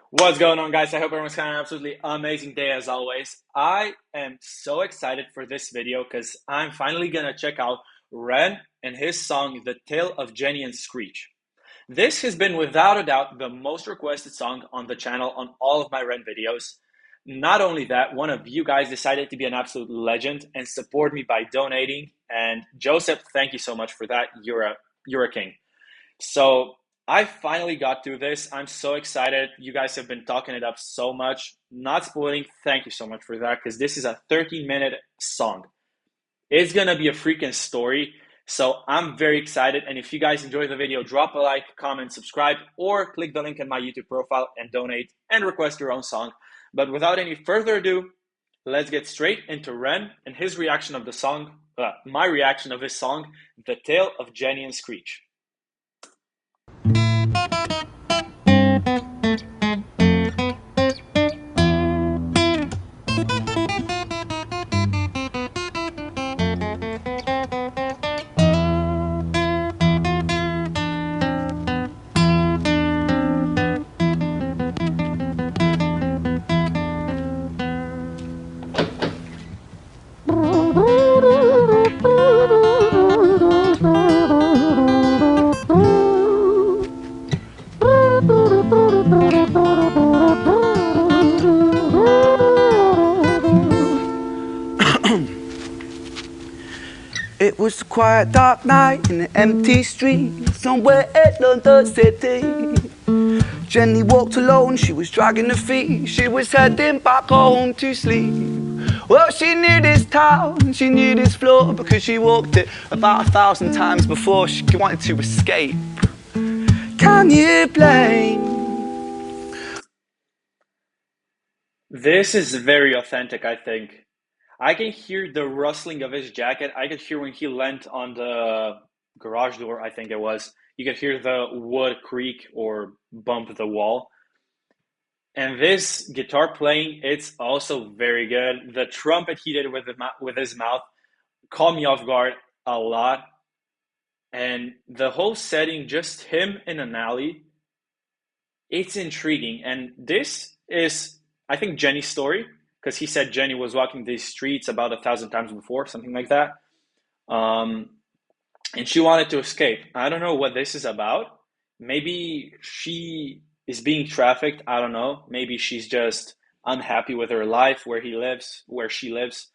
What's going on, guys? I hope everyone's having an absolutely amazing day as always. I am so excited for this video because I'm finally gonna check out Ren and his song, The Tale of Jenny and Screech. This has been without a doubt the most requested song on the channel on all of my Ren videos. Not only that, one of you guys decided to be an absolute legend and support me by donating. And Joseph, thank you so much for that. You're a king. So I finally got through this. I'm so excited. You guys have been talking it up so much. Not spoiling, thank you so much for that because this is a 13-minute song. It's gonna be a freaking story. So I'm very excited. And if you guys enjoyed the video, drop a like, comment, subscribe, or click the link in my YouTube profile and donate and request your own song. But without any further ado, let's get straight into Ren and his reaction of the song, my reaction of his song, The Tale of Jenny and Screech. It was a quiet, dark night in an empty street somewhere in London City. Jenny walked alone, she was dragging her feet. She was heading back home to sleep. Well, she knew this town, she knew this floor, because she walked it about 1,000 times before. She wanted to escape. Can you blame? This is very authentic, I think. I can hear the rustling of his jacket. I could hear when he leant on the garage door, I think it was. You could hear the wood creak or bump the wall. And this guitar playing, it's also very good. The trumpet he did with his mouth caught me off guard a lot. And the whole setting, just him in an alley, it's intriguing. And this is, I think, Jenny's story, because he said Jenny was walking these streets about 1,000 times before, something like that. And she wanted to escape. I don't know what this is about. Maybe she is being trafficked. I don't know. Maybe she's just unhappy with her life, where she lives.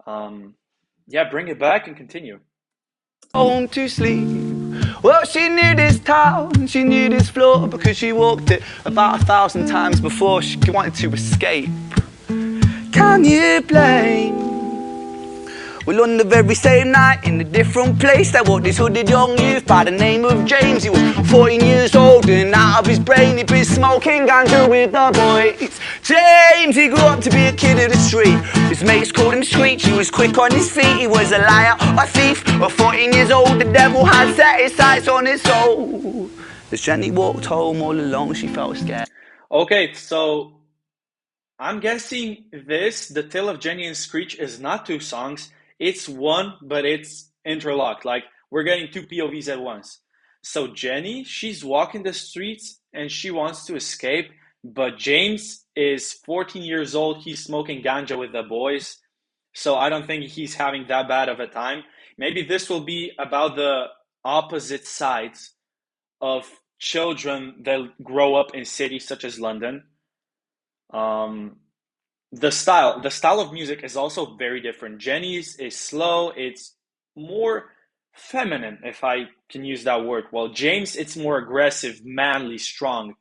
Yeah, bring it back and continue. Home to sleep. Well, she knew this town, she knew this floor, because she walked it about 1,000 times before. She wanted to escape. Can you blame? Well, on the very same night, in a different place, there walked this hooded young youth by the name of James. He was 14 years old and out of his brain, he'd been smoking ganja with the boys. James, he grew up to be a kid of the street. His mates called him Screech, he was quick on his feet. He was a liar, a thief, at 14 years old, the devil had set his sights on his soul. As Jenny walked home all alone, she felt scared. Okay, so I'm guessing The Tale of Jenny and Screech is not two songs. It's one, but it's interlocked. Like, we're getting two POVs at once. So Jenny, she's walking the streets and she wants to escape, but James is 14 years old. He's smoking ganja with the boys. So I don't think he's having that bad of a time. Maybe this will be about the opposite sides of children that grow up in cities such as London. The style of music is also very different. Jenny's is slow, it's more feminine, if I can use that word, while James, it's more aggressive, manly, strong.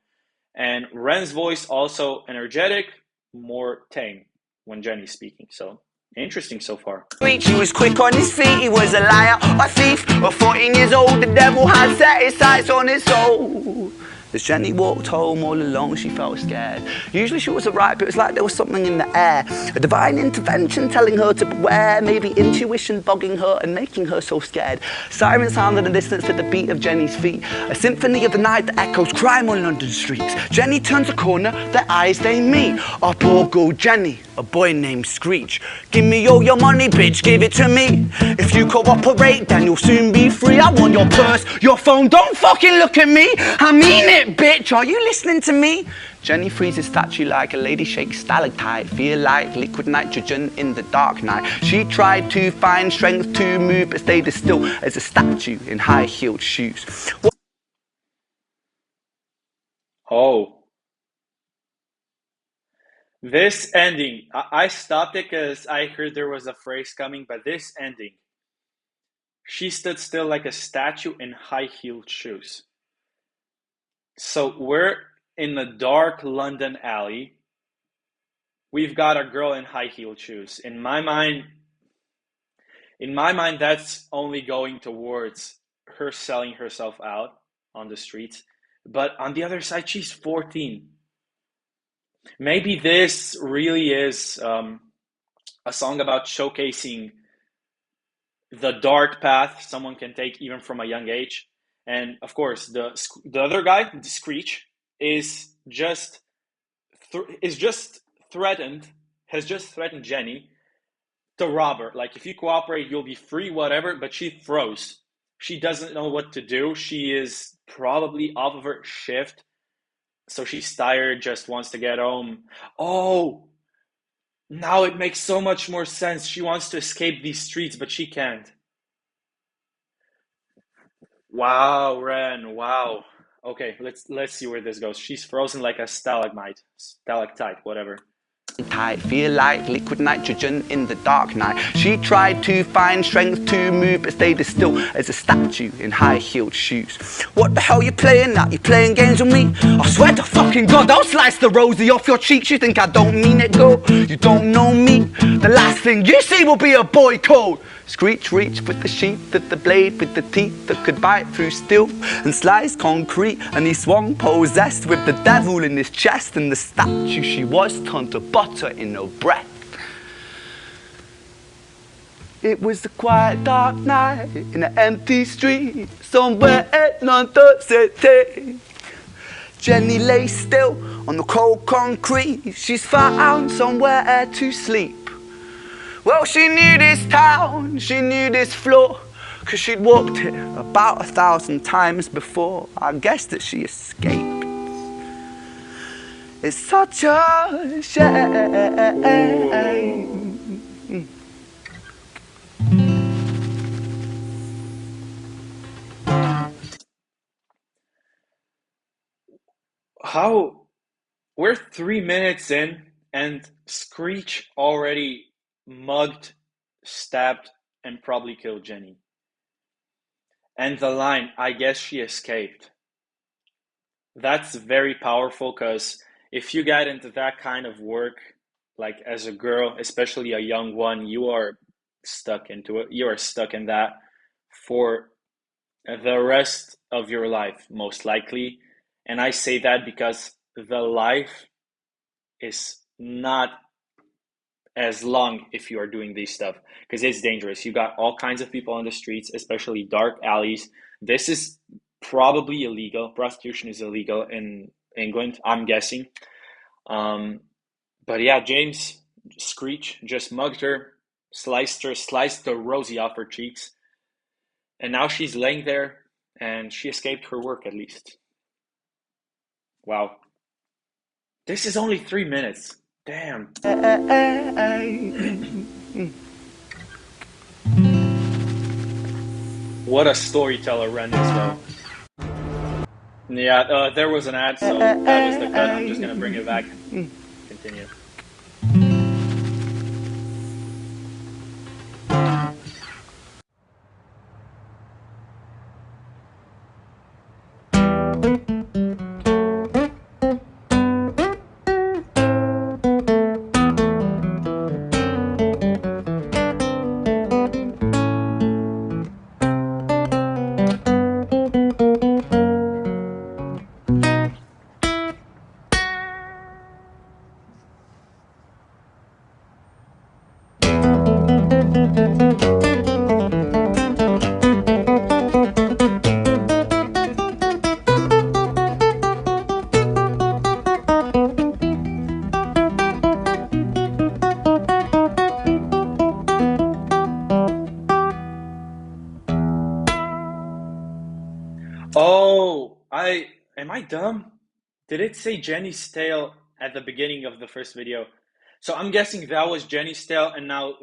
And Ren's voice also energetic, more tame when Jenny's speaking. So interesting so far. He was quick on his feet, he was a liar, a thief, at 14 years old, the devil had set his sights on his soul. As Jenny walked home all alone, she felt scared. Usually she was alright, but it was like there was something in the air. A divine intervention telling her to beware, maybe intuition bogging her and making her so scared. Sirens sounded in the distance to the beat of Jenny's feet. A symphony of the night that echoes crime on London streets. Jenny turns a corner, their eyes they meet. Our poor girl Jenny, a boy named Screech. Give me all your money, bitch, give it to me. If you cooperate, then you'll soon be free. I want your purse, your phone, don't fucking look at me. I mean it, bitch, are you listening to me? Jenny freezes statue like a lady shakes stalactite. Feel like liquid nitrogen in the dark night. She tried to find strength to move, but stayed as still as a statue in high-heeled shoes. Oh, this ending. I stopped it because I heard there was a phrase coming, but this ending. She stood still like a statue in high-heeled shoes. So we're in a dark London alley. We've got a girl in high-heeled shoes. In my mind, that's only going towards her selling herself out on the streets. But on the other side, she's 14. Maybe this really is a song about showcasing the dark path someone can take even from a young age. And of course, the other guy, the Screech, is just is just threatened has just threatened Jenny to rob her. Like, if you cooperate, you'll be free, whatever. But she froze. She doesn't know what to do. She is probably off of her shift, so she's tired, just wants to get home. Oh, now it makes so much more sense. She wants to escape these streets, but she can't. Wow, Ren. Wow. Okay, let's see where this goes. She's frozen like a stalactite, whatever. Tight, feel like liquid nitrogen in the dark night. She tried to find strength to move, but stayed as still as a statue in high-heeled shoes. What the hell you playing at? You playing games with me? I swear to fucking God, I'll slice the rosy off your cheeks. You think I don't mean it, girl? You don't know me. The last thing you see will be a boy code. Screech reached with the sheath of the blade, with the teeth that could bite through steel and slice concrete, and he swung possessed with the devil in his chest, and the statue she was turned to butter in her breath. It was a quiet dark night in an empty street somewhere in London City. Jenny lay still on the cold concrete. She's found somewhere to sleep. Well, she knew this town, she knew this floor, 'cause she'd walked it about 1,000 times before. I guess that she escaped. It's such a shame. How we're 3 minutes in and Screech already mugged, stabbed, and probably killed Jenny. And the line, I guess she escaped. That's very powerful, because if you get into that kind of work, like as a girl, especially a young one, you are stuck into it. You are stuck in that for the rest of your life, most likely. And I say that because the life is not as long if you are doing these stuff, because it's dangerous. You got all kinds of people on the streets, especially dark alleys. This is probably illegal. Prostitution is illegal in England, I'm guessing. But yeah, James Screech just mugged her, sliced the rosy off her cheeks, and now she's laying there, and she escaped her work at least. Wow. This is only 3 minutes. Damn. What a storyteller Ren is, though. Yeah, there was an ad, so that was the cut. I'm just gonna bring it back. Continue. Oh, am I dumb? Did it say Jenny's tale at the beginning of the first video? So I'm guessing that was Jenny's tale, and now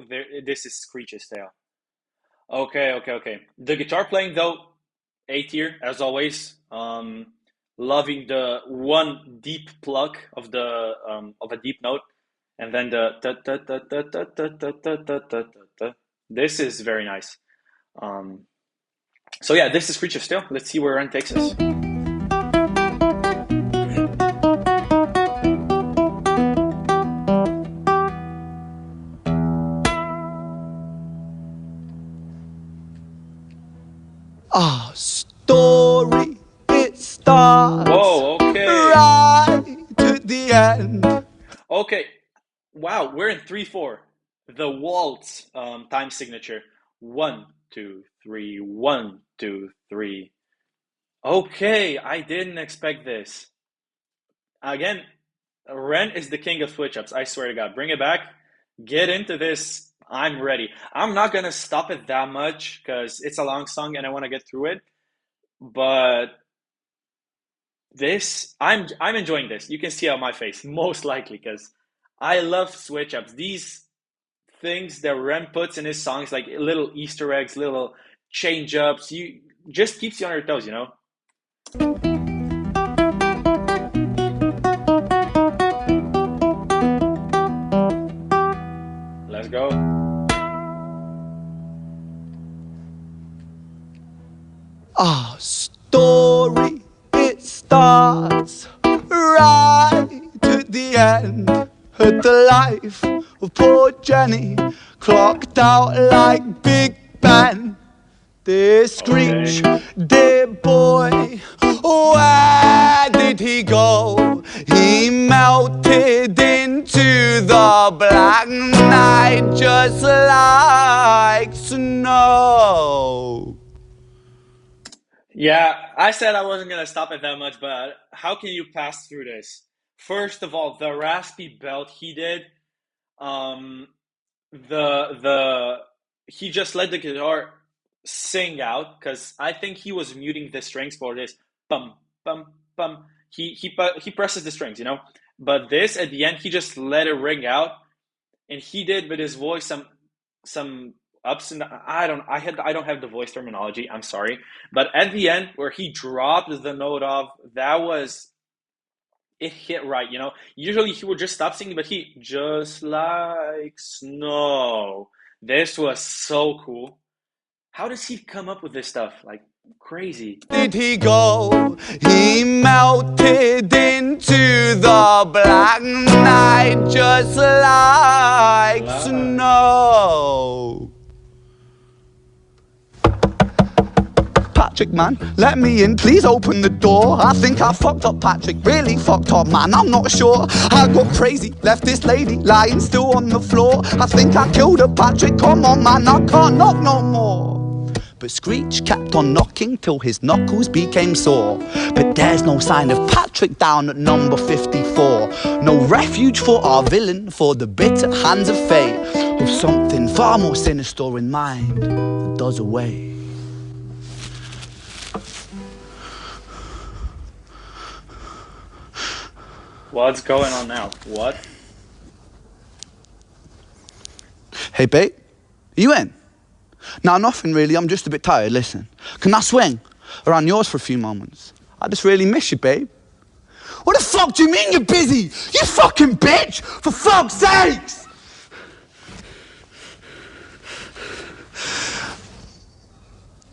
this is Screech's tale. Okay, okay, okay. The guitar playing though, A tier as always. Loving the one deep pluck of a deep note, and then the da, da, da, da, da, da, da, da, da, da, da. This is very nice. Um, so yeah, this is Creature Still. Let's see where Ren takes us. Our story, it starts Whoa, okay. right at the end. Okay. Wow, we're in 3/4. The waltz time signature. 1, 2, 3, 1, 2, 3. Okay, I didn't expect this. Again, Ren is the king of switch ups. I swear to God. Bring it back. Get into this. I'm ready. I'm not gonna stop it that much because it's a long song and I want to get through it. But I'm enjoying this. You can see on my face, most likely, because I love switch ups. These things that Ren puts in his songs, like little Easter eggs, little change ups, you just keeps you on your toes, you know? Let's go. Our story, it starts right at the end. At the life of poor Jenny, clocked out like Big Ben. Dear Screech, Okay. dear boy, where did he go? He melted into the black night just like snow. Yeah, I said I wasn't gonna stop it that much, but how can you pass through this? First of all, the raspy belt he did, um, the he just let the guitar sing out because I think he was muting the strings for this bum bum bum. He presses the strings, you know. But this at the end, he just let it ring out, and he did with his voice some ups and I don't have the voice terminology. I'm sorry, but at the end where he dropped the note off, that was it hit right. You know, usually he would just stop singing, but he just like snow. This was so cool. How does he come up with this stuff? Like crazy. Did he go? He melted into the black night just like snow. Patrick, man, let me in, please open the door. I think I fucked up, Patrick, really fucked up, man, I'm not sure. I got crazy, left this lady lying still on the floor. I think I killed her, Patrick, come on, man, I can't knock no more. But Screech kept on knocking till his knuckles became sore. But there's no sign of Patrick down at number 54. No refuge for our villain, for the bitter hands of fate, with something far more sinister in mind that does away. What's going on now? What? Hey, babe, are you in? Nah, nothing really, I'm just a bit tired, listen. Can I swing around yours for a few moments? I just really miss you, babe. What the fuck do you mean you're busy? You fucking bitch! For fuck's sakes!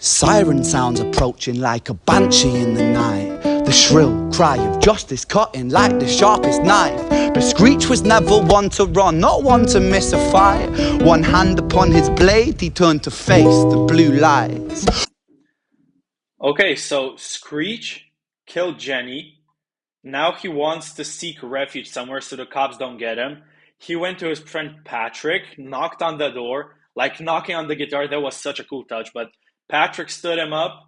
Siren sounds approaching like a banshee in the night. The shrill cry of justice cutting like the sharpest knife. But Screech was never one to run, not one to miss a fight. One hand upon his blade, he turned to face the blue lights. Okay, so Screech killed Jenny. Now he wants to seek refuge somewhere so the cops don't get him. He went to his friend Patrick, knocked on the door, like knocking on the guitar. That was such a cool touch. But Patrick stood him up,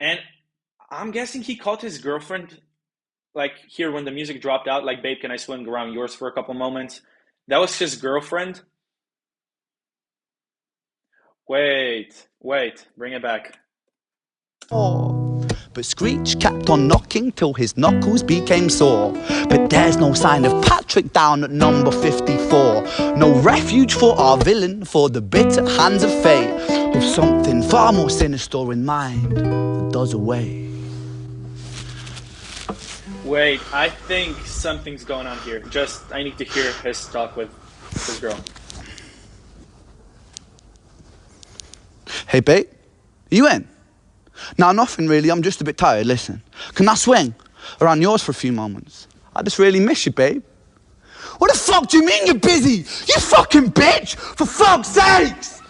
and I'm guessing he called his girlfriend, like here when the music dropped out, like, babe, can I swing around yours for a couple moments? That was his girlfriend. Wait, bring it back. Oh, But Screech kept on knocking till his knuckles became sore. But there's no sign of Patrick down at number 54. No refuge for our villain, for the bitter hands of fate, with something far more sinister in mind that does away. Wait, I think something's going on here. Just, I need to hear his talk with his girl. Hey, babe, you in? Now, nothing really, I'm just a bit tired, listen. Can I swing around yours for a few moments? I just really miss you, babe. What the fuck do you mean you're busy? You fucking bitch! For fuck's sakes!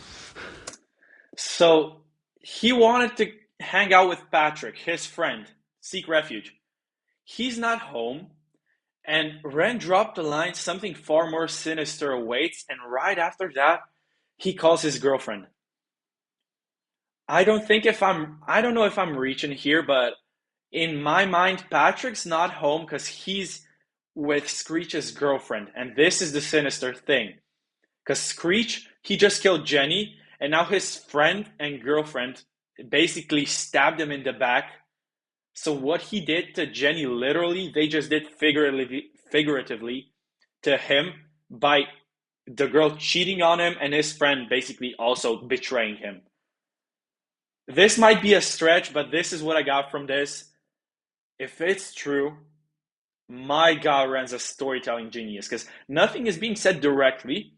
So, he wanted to hang out with Patrick, his friend, seek refuge. He's not home, and Ren dropped the line, something far more sinister awaits, and right after that, he calls his girlfriend. I don't know if I'm reaching here, but in my mind, Patrick's not home because he's with Screech's girlfriend, and this is the sinister thing. Because Screech, he just killed Jenny, and now his friend and girlfriend basically stabbed him in the back. So what he did to Jenny, literally, they just did figuratively to him by the girl cheating on him and his friend basically also betraying him. This might be a stretch, but this is what I got from this. If it's true, my God, Ren's a storytelling genius because nothing is being said directly.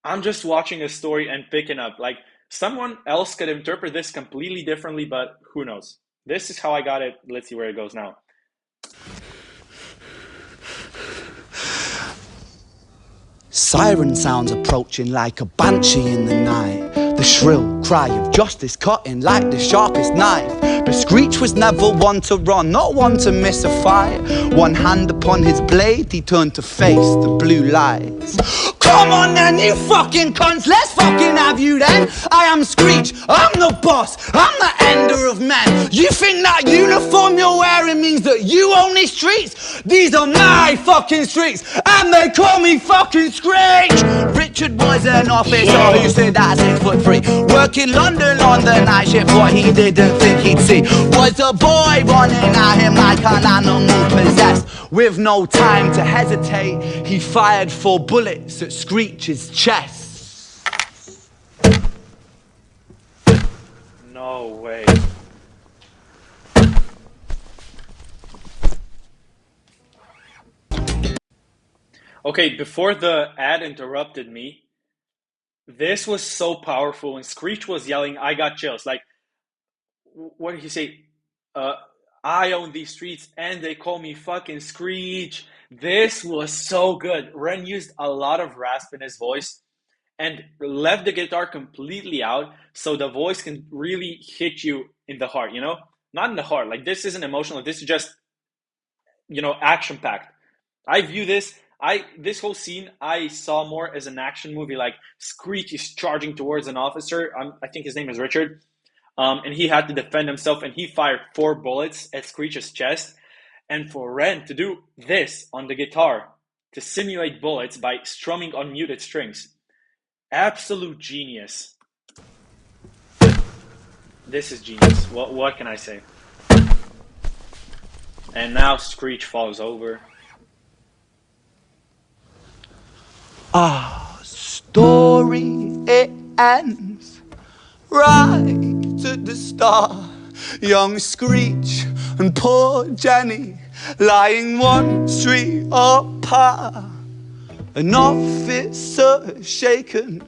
I'm just watching a story and picking up. Like someone else could interpret this completely differently, but who knows? This is how I got it. Let's see where it goes now. Siren sounds approaching like a banshee in the night. The shrill cry of justice cutting like the sharpest knife. But Screech was never one to run, not one to miss a fight. One hand upon his blade, he turned to face the blue lights. Come on then, you fucking cunts, let's fucking have you then. I am Screech, I'm the boss, I'm the ender of men. You think that uniform you're wearing means that you own these streets? These are my fucking streets, and they call me fucking Screech. Richard was an officer who stood at 6'3", working London on the night shift. What he didn't think he'd see was a boy running at him like an animal possessed. With no time to hesitate, he fired 4 bullets at Screech's chest. No way. Okay, before the ad interrupted me, this was so powerful, and Screech was yelling, I got chills. Like, what did he say? Uh, I own these streets and they call me fucking Screech. This was so good. Ren used a lot of rasp in his voice and left the guitar completely out so the voice can really hit you in the heart, you know? Not in the heart. Like, this isn't emotional. This is just, action packed. I view this whole scene I saw more as an action movie. Like Screech is charging towards an officer. I think his name is Richard, and he had to defend himself. And he fired 4 bullets at Screech's chest. And for Ren to do this on the guitar to simulate bullets by strumming on muted strings, absolute genius. This is genius. What can I say? And now Screech falls over. Our story, it ends right at the start. Young Screech and poor Jenny lying 1 street apart. An officer shaken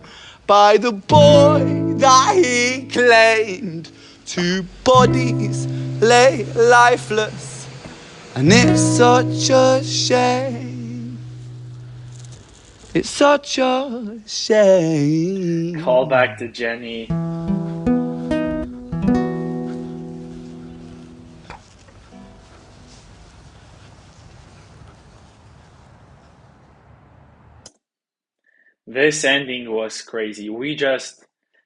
by the boy that he claimed. 2 bodies lay lifeless, and it's such a shame. It's such a shame. Call back to Jenny. This ending was crazy.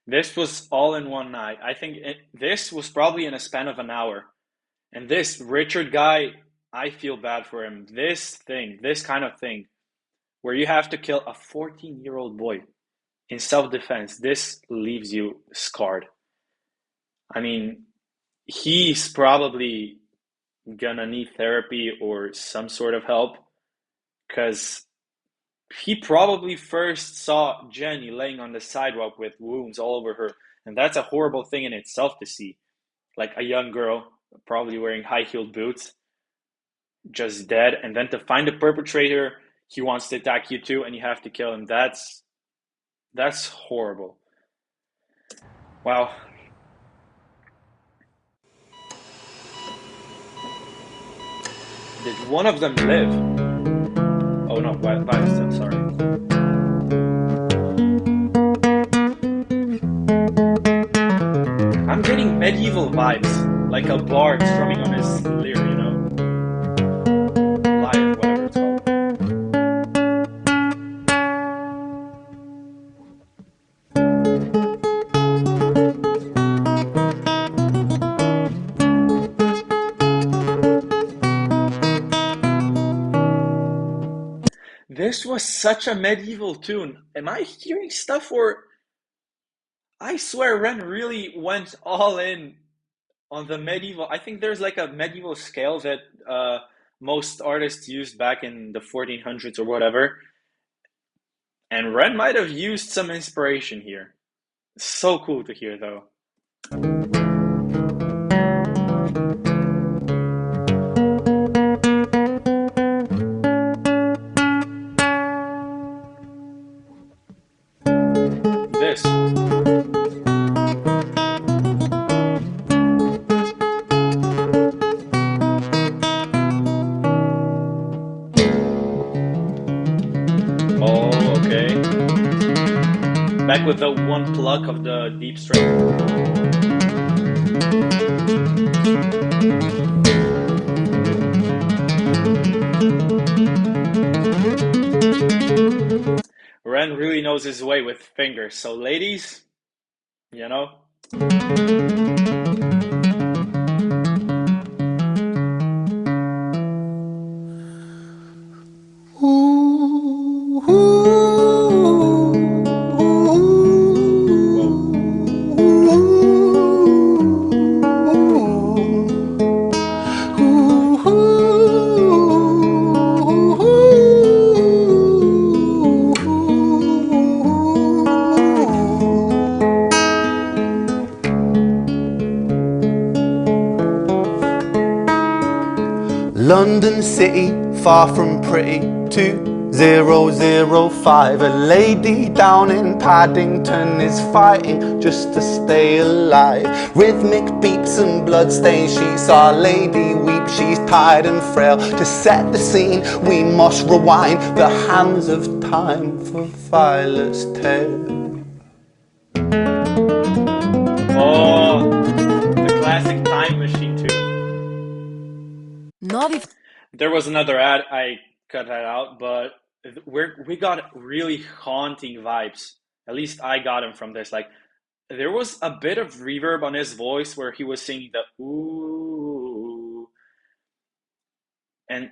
This was all in one night. This was probably in a span of an hour. And this Richard guy, I feel bad for him. This kind of thing, where you have to kill a 14-year-old boy in self-defense, this leaves you scarred. I mean, he's probably gonna need therapy or some sort of help because he probably first saw Jenny laying on the sidewalk with wounds all over her, and that's a horrible thing in itself to see. Like a young girl, probably wearing high-heeled boots, just dead, and then to find the perpetrator, he wants to attack you too, and you have to kill him. That's horrible. Wow. Did one of them live? Oh no, Violet's still, sorry. I'm getting medieval vibes, like a bard strumming on his lyre, lyre, whatever it's called. This was such a medieval tune. Am I hearing stuff, or I swear Ren really went all in on the medieval? I think there's like a medieval scale that most artists used back in the 1400s or whatever, and Ren might have used some inspiration here. So cool to hear, though. This. Oh, okay. Back with the one pluck of the deep string. Ren really knows his way with fingers. So, ladies, you know, whoa. London City, far from pretty, 2005. A lady down in Paddington is fighting just to stay alive. Rhythmic beats and bloodstained sheets, Our Lady weeps, she's tired and frail. To set the scene, we must rewind the hands of time for Violet's tale. Oh, the classic time machine too. There was another ad, I cut that out, but we got really haunting vibes. At least I got them from this. Like there was a bit of reverb on his voice where he was singing the ooh, and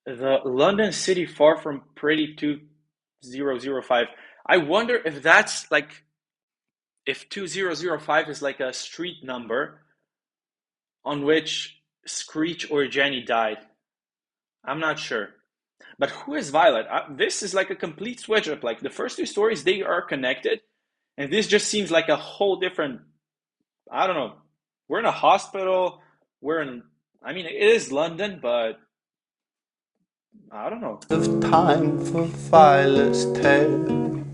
the London City Far From Pretty 2005. I wonder if that's like if 2005 is like a street number on which Screech or Jenny died. I'm not sure. But who is Violet? This is like a complete switch up. Like the first two stories, they are connected, and this just seems like a whole different. I don't know. We're in a hospital. We're in. I mean, it is London, but I don't know. Of time for Violet's tale.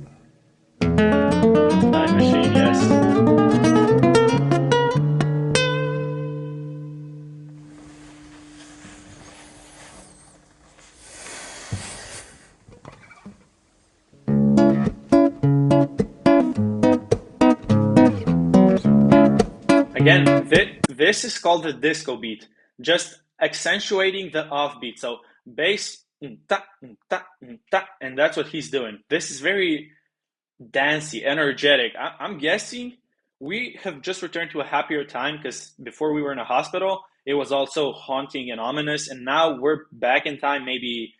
Time machine, yes. Again, this is called the disco beat, just accentuating the offbeat. So bass, ta, ta, ta, and that's what he's doing. This is very dancey, energetic. I'm guessing we have just returned to a happier time because before we were in a hospital, it was also haunting and ominous, and now we're back in time, maybe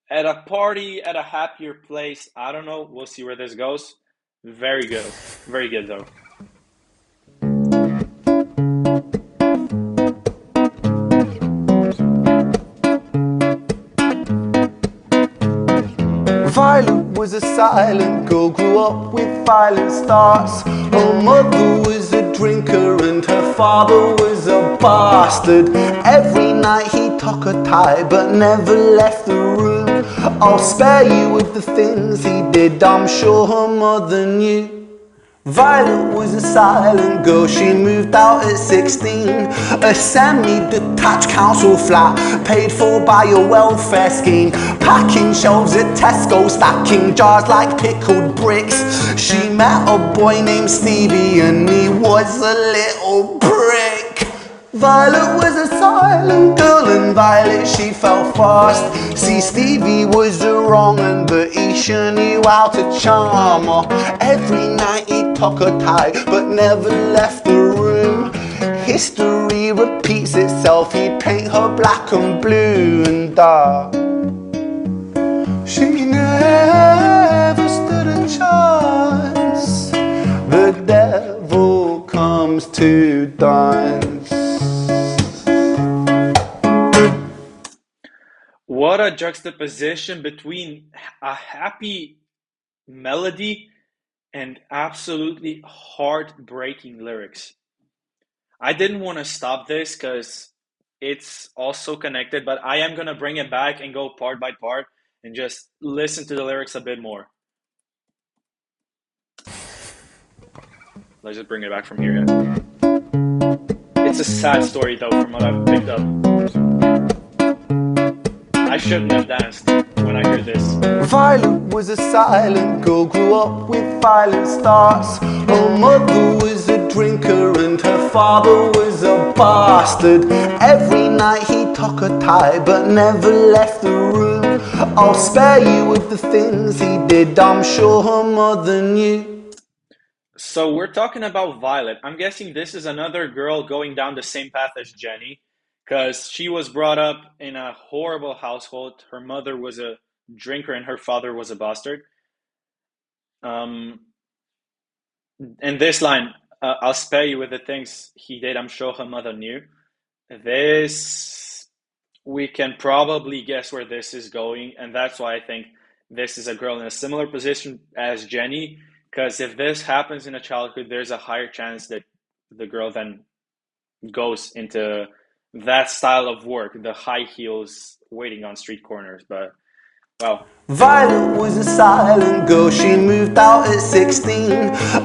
at a party, at a happier place. I don't know. We'll see where this goes. Very good. Very good, though. Violet was a silent girl, grew up with violent starts. Her mother was a drinker and her father was a bastard. Every night he took her tie but never left the room. I'll spare you with the things he did, I'm sure her mother knew. Violet was a silent girl, she moved out at 16. A semi-detached council flat, paid for by a welfare scheme. Packing shelves at Tesco, stacking jars like pickled bricks. She met a boy named Stevie and he was a little prick. Violet was a silent girl and Violet she fell fast. See, Stevie was a wrong un, but he sure knew how to charm her. Every night he took her tie but never left the room. History repeats itself, he'd paint her black and blue and dark. She never stood a chance. The devil comes to dance. What a juxtaposition between a happy melody and absolutely heartbreaking lyrics. I didn't want to stop this because it's also connected, but I am going to bring it back and go part by part and just listen to the lyrics a bit more. Let's just bring it back from here. It's a sad story though, from what I've picked up. I shouldn't have danced when I heard this. Violet was a silent girl, grew up with violent starts. Her mother was a drinker and her father was a bastard. Every night he took her tie but never left the room. I'll spare you with the things he did, I'm sure her mother knew. So we're talking about Violet. I'm guessing this is another girl going down the same path as Jenny, because she was brought up in a horrible household. Her mother was a drinker and her father was a bastard. And this line, I'll spare you with the things he did, I'm sure her mother knew. This, we can probably guess where this is going, and that's why I think this is a girl in a similar position as Jenny, because if this happens in a childhood, there's a higher chance that the girl then goes into that style of work, the high heels, waiting on street corners. But well, Violet was a silent girl, she moved out at 16.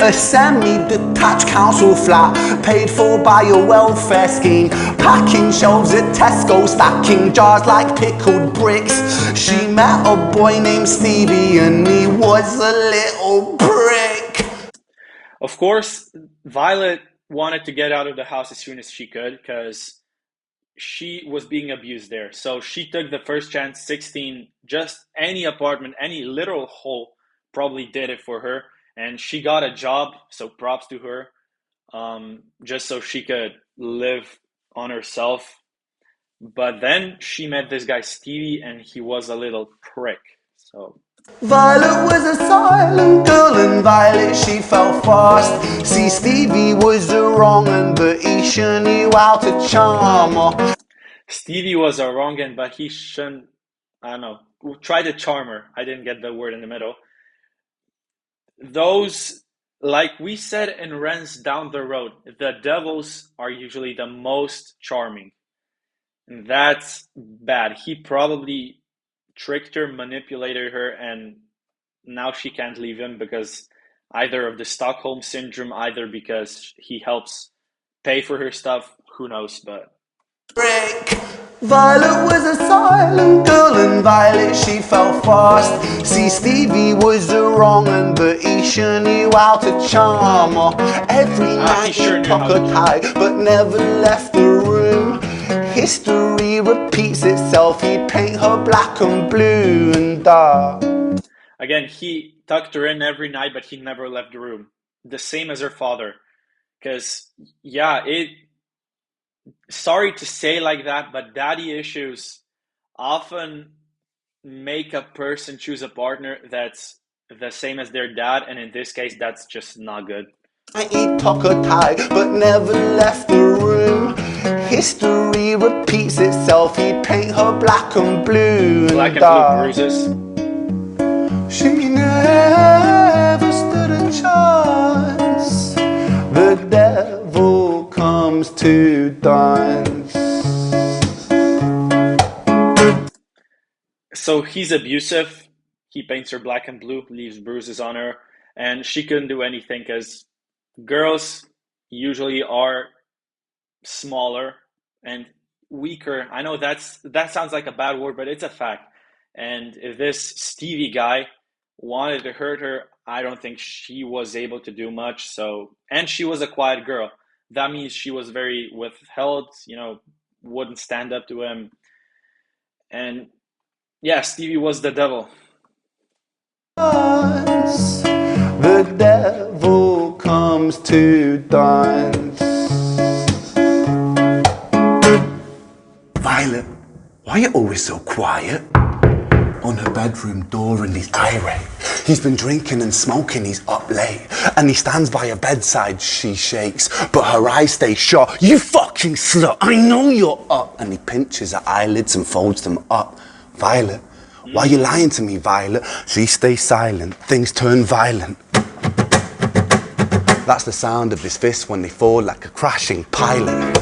A semi-detached council flat, paid for by a welfare scheme. Packing shelves at Tesco, stacking jars like pickled bricks. She met a boy named Stevie and he was a little prick. Of course, Violet wanted to get out of the house as soon as she could because she was being abused there. So she took the first chance, 16, just any apartment, any literal hole probably did it for her. And she got a job, so props to her, just so she could live on herself. But then she met this guy, Stevie, and he was a little prick. So Violet was a silent girl and Violet she fell fast. See, Stevie was a wrong un, but he sure knew how to charm her. Stevie was a wrong end, but he shouldn't, I don't know, try to charm her. I didn't get the word in the middle. Those, like we said in Ren's Down the Road, the devils are usually the most charming. And that's bad. He probably tricked her, manipulated her, and now she can't leave him because either of the Stockholm syndrome, either because he helps pay for her stuff, who knows, but Brick. Violet was a silent girl and Violet she fell fast. See, Stevie was a wrong un, but he sure knew how to charm her. Every night he took her tie but never left the room. History repeats itself, he'd paint her black and blue and dark. again, he tucked her in every night, but he never left the room. The same as her father. Because, yeah, sorry to say like that, but daddy issues often make a person choose a partner that's the same as their dad, and in this case, that's just not good. He took her tie but never left the room. History repeats itself, he'd paint her black and blue and Black and dark. blue bruises. to dance. So he's abusive. He paints her black and blue, leaves bruises on her, and she couldn't do anything because girls usually are smaller and weaker. I know that sounds like a bad word, but it's a fact. And if this Stevie guy wanted to hurt her, I don't think she was able to do much. So, and she was a quiet girl. That means she was very withheld, wouldn't stand up to him. And yeah, Stevie was the devil. The devil comes to dance. Violet, why are you always so quiet? On her bedroom door and he's irate. He's been drinking and smoking, he's up late. And he stands by her bedside, she shakes, but her eyes stay shut. You fucking slut, I know you're up. And he pinches her eyelids and folds them up. Violet, why are you lying to me, Violet? She stays silent, things turn violent. That's the sound of his fists when they fall like a crashing pilot.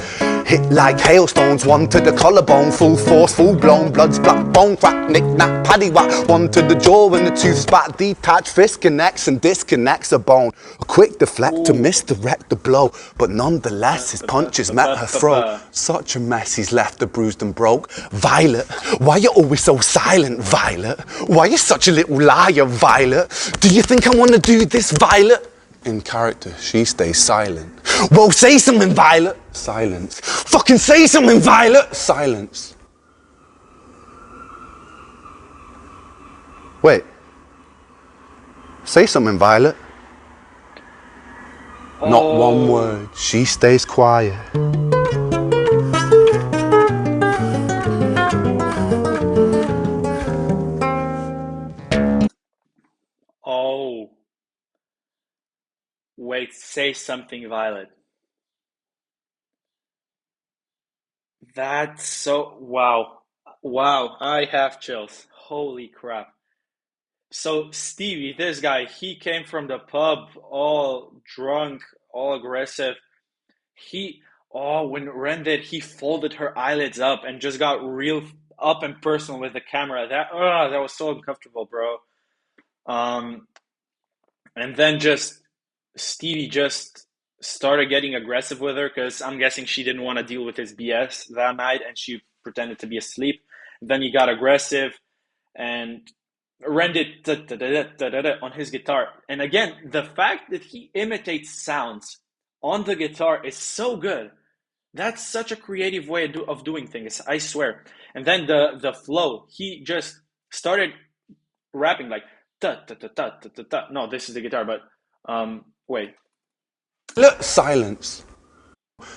Hit like hailstones, one to the collarbone, full force, full blown, blood splat, bone crack, knick knack, paddy whack, one to the jaw and the tooth spat, detached fist connects and disconnects a bone. A quick deflect to misdirect the blow, but nonetheless his punches met her throat. Such a mess he's left her bruised and broke. Violet, why you always so silent, Violet? Why you such a little liar, Violet? Do you think I wanna do this, Violet? In character, she stays silent. Well, say something, Violet. Silence. Fucking say something, Violet. Silence. Wait. Say something, Violet. Not one word. She stays quiet. Oh, wait, say something, Violet. That's so wow. Wow, I have chills. Holy crap. So Stevie, this guy, he came from the pub all drunk, all aggressive. He when Ren did, he folded her eyelids up and just got real up and personal with the camera. That was so uncomfortable, bro. Um and then just Stevie just started getting aggressive with her because I'm guessing she didn't want to deal with his BS that night and she pretended to be asleep. Then he got aggressive and rendered on his guitar. And again, the fact that he imitates sounds on the guitar is so good. That's such a creative way of doing things, I swear. And then the flow, he just started rapping like ta ta ta ta ta ta ta. No, this is the guitar, but wait. Look, silence.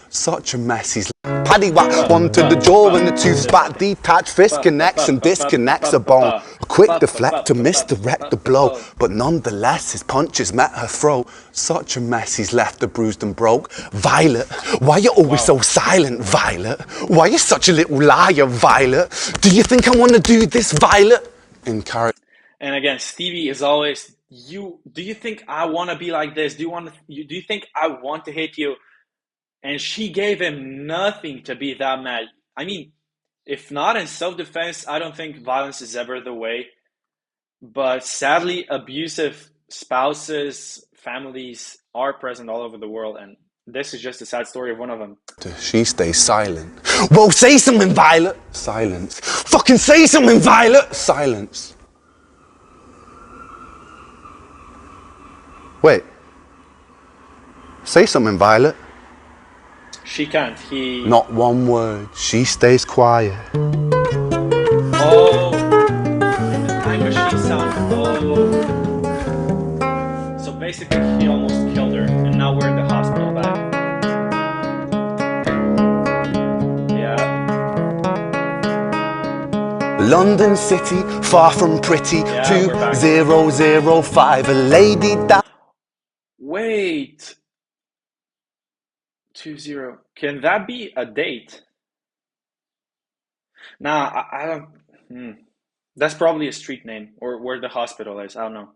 Such a mess he's paddy whack, one to the jaw and the tooth spat, detached fist connects and disconnects a bone. A quick deflect to misdirect the blow, but nonetheless his punches met her throat. Such a mess he's left her bruised and broke. Violet, why you always so silent, Violet? Why you such a little liar, Violet? Do you think I wanna do this, Violet? In character. And again, Stevie is always you. Do you think I want to be like this? Do you think I want to hate you? And she gave him nothing to be that mad. I mean, if not in self-defense, I don't think violence is ever the way. But sadly, abusive spouses, families are present all over the world, and this is just a sad story of one of them. She stays silent. Well, say something, Violet. Silence. Fucking say something, Violet. Silence. Wait. Say something, Violet. She can't. Not one word. She stays quiet. Oh, and the time machine sound. Oh. So basically, he almost killed her, and now we're in the hospital back. Yeah. London City, far from pretty. Yeah, we're back. 2005. A lady died. Wait. 20. Can that be a date? Nah, I don't. That's probably a street name or where the hospital is. I don't know.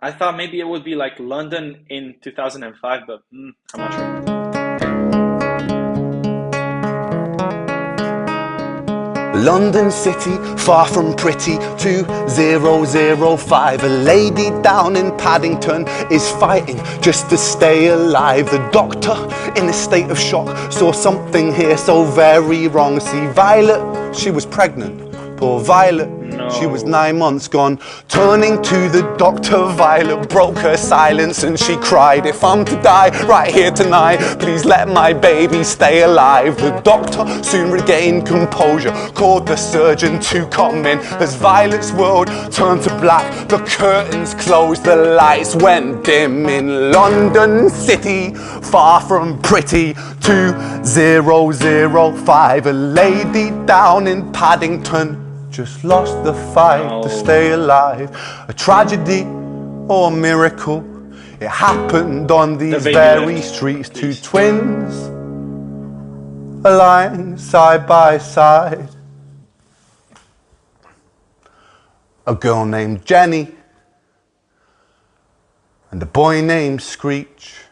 I thought maybe it would be like London in 2005, but I'm not sure. London City, far from pretty, 2005. A lady down in Paddington is fighting just to stay alive. The doctor, in a state of shock, saw something here so very wrong. See, Violet, she was pregnant. Poor Violet, she was No. 9 months gone. Turning to the doctor, Violet broke her silence and she cried, "If I'm to die right here tonight, please let my baby stay alive." The doctor soon regained composure, called the surgeon to come in. As Violet's world turned to black, the curtains closed, the lights went dim. In London City, far from pretty, 2005. A lady down in Paddington just lost the fight to stay alive. A tragedy or a miracle, it happened on these very streets. Two twins are lying side by side. A girl named Jenny and a boy named Screech.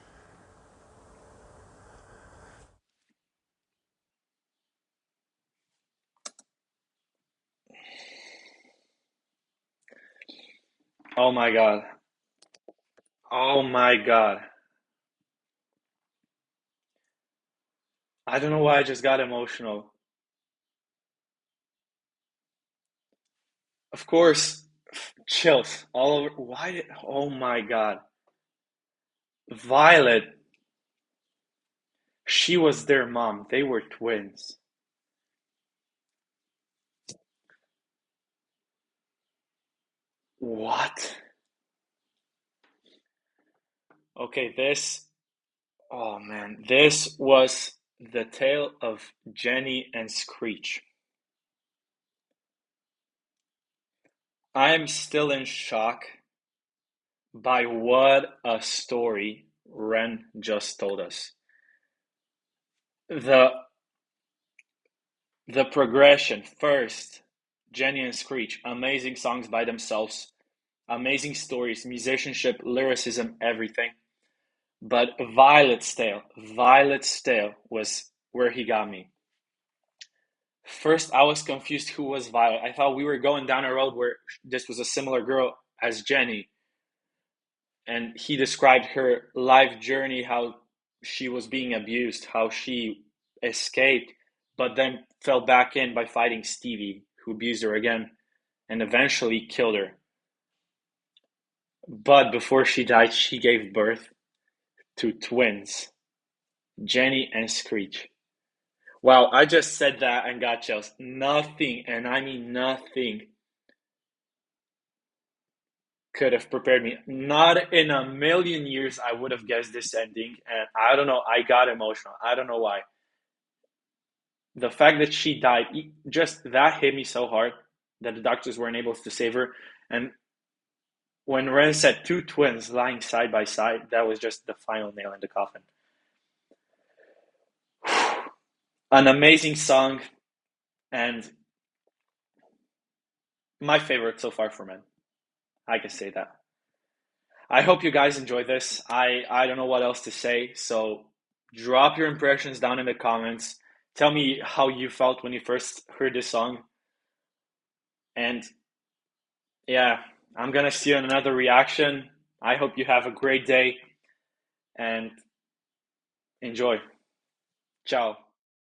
Oh my God. Oh my God. I don't know why I just got emotional. Of course, chills all over. Why did, oh my God. Violet, she was their mom. They were twins. What? Okay, oh man, this was the tale of Jenny and Screech. I'm still in shock by what a story Ren just told us. The the progression first, Jenny and Screech, amazing songs by themselves, amazing stories, musicianship, lyricism, everything. But Violet's Tale was where he got me. First, I was confused who was Violet. I thought we were going down a road where this was a similar girl as Jenny, and he described her life journey, how she was being abused, how she escaped, but then fell back in by fighting Stevie, who abused her again, and eventually killed her. But before she died, she gave birth to twins, Jenny and Screech. Wow, I just said that and got chills. Nothing, and I mean nothing, could have prepared me. Not in a million years I would have guessed this ending, and I don't know, I got emotional. I don't know why. The fact that she died, just that hit me so hard that the doctors weren't able to save her. And when Ren said two twins lying side by side, that was just the final nail in the coffin. An amazing song, and my favorite so far for men. I can say that. I hope you guys enjoy this. I don't know what else to say, so drop your impressions down in the comments. Tell me how you felt when you first heard this song. And yeah, I'm gonna see you in another reaction. I hope you have a great day and enjoy. Ciao.